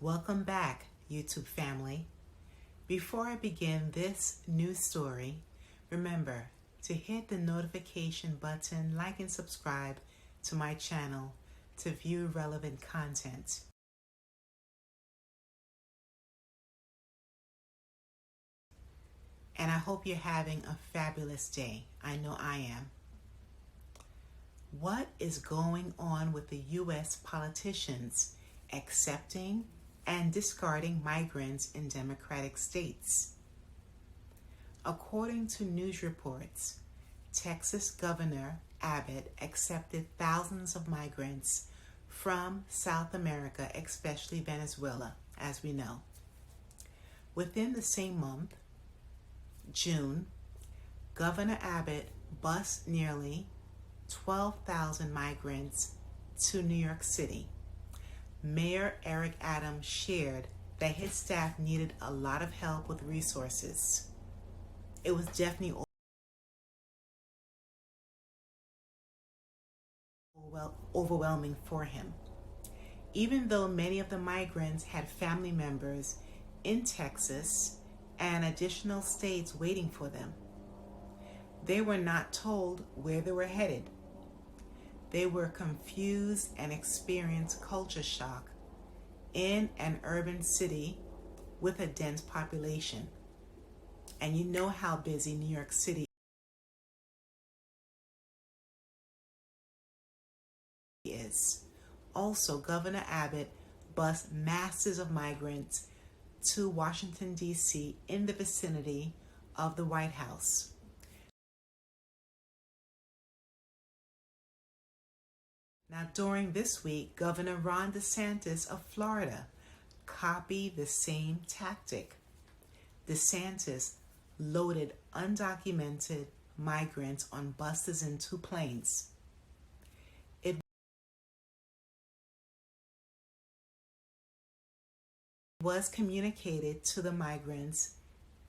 Welcome back, YouTube family. Before I begin this new story, remember to hit the notification button, like and subscribe to my channel to view relevant content. And I hope you're having a fabulous day. I know I am. What is going on with the U.S. politicians accepting and discarding migrants in Democratic states? According to news reports, Texas Governor Abbott accepted thousands of migrants from South America, especially Venezuela, as we know. Within the same month, June, Governor Abbott bused nearly 12,000 migrants to New York City. Mayor Eric Adams shared that his staff needed a lot of help with resources. It was definitely overwhelming for him. Even though many of the migrants had family members in Texas and additional states waiting for them, they were not told where they were headed. They were confused and experienced culture shock in an urban city with a dense population. And you know how busy New York City is. Also, Governor Abbott bused masses of migrants to Washington, D.C. in the vicinity of the White House. Now, during this week, Governor Ron DeSantis of Florida copied the same tactic. DeSantis loaded undocumented migrants on buses and 2 planes. It was communicated to the migrants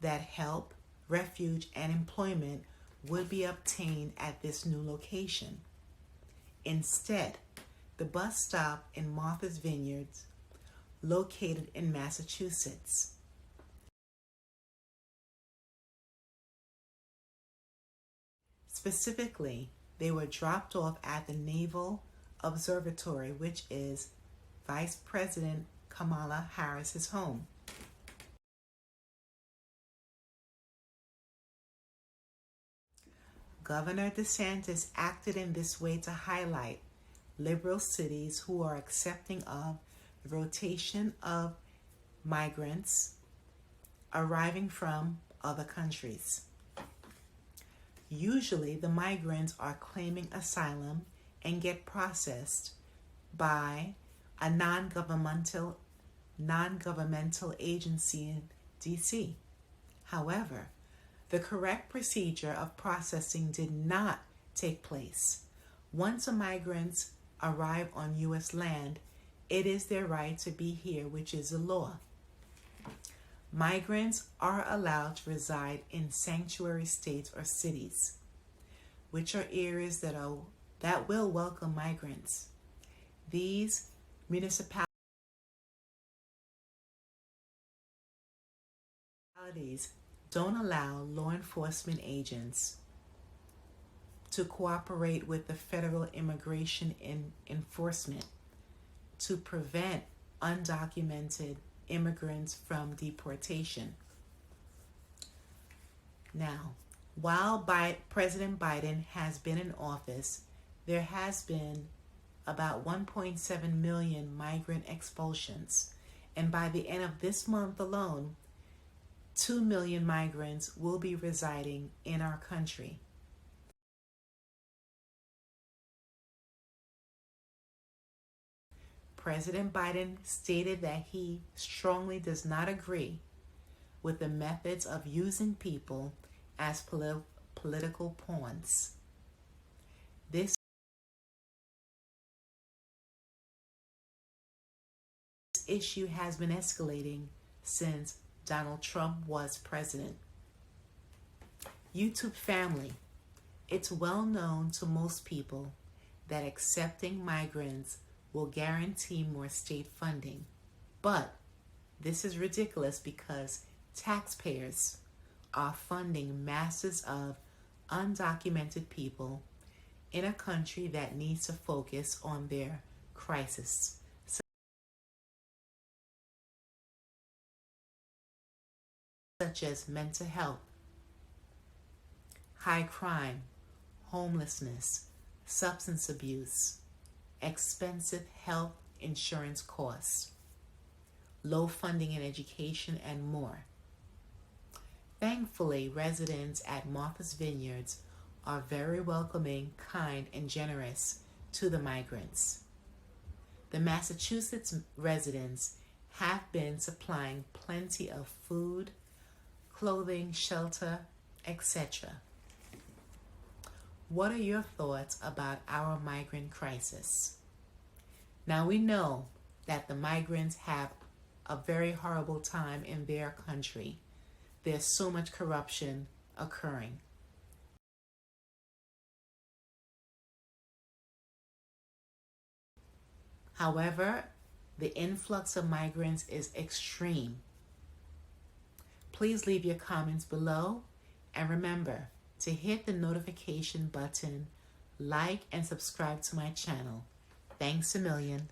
that help, refuge, and employment would be obtained at this new location. Instead, the bus stopped in Martha's Vineyard, located in Massachusetts. Specifically, they were dropped off at the Naval Observatory, which is Vice President Kamala Harris's home. Governor DeSantis acted in this way to highlight liberal cities who are accepting of the rotation of migrants arriving from other countries. Usually, the migrants are claiming asylum and get processed by a non-governmental agency in D.C. However, the correct procedure of processing did not take place. Once the migrants arrive on U.S. land, it is their right to be here, which is the law. Migrants are allowed to reside in sanctuary states or cities, which are areas that will welcome migrants. These municipalities don't allow law enforcement agents to cooperate with the federal immigration enforcement to prevent undocumented immigrants from deportation. Now, while President Biden has been in office, there has been about 1.7 million migrant expulsions, and by the end of this month alone, 2 million migrants will be residing in our country. President Biden stated that he strongly does not agree with the methods of using people as political pawns. This issue has been escalating since Donald Trump was president. YouTube family, it's well known to most people that accepting migrants will guarantee more state funding. But This is ridiculous because taxpayers are funding masses of undocumented people in a country that needs to focus on their crisis, such as mental health, high crime, homelessness, substance abuse, expensive health insurance costs, low funding in education, and more. Thankfully, residents at Martha's Vineyards are very welcoming, kind, and generous to the migrants. The Massachusetts residents have been supplying plenty of food, clothing, shelter, etc. What are your thoughts about our migrant crisis? Now we know that the migrants have a very horrible time in their country. There's so much corruption occurring. However, the influx of migrants is extreme. Please leave your comments below, and remember to hit the notification button, like, and subscribe to my channel. Thanks a million.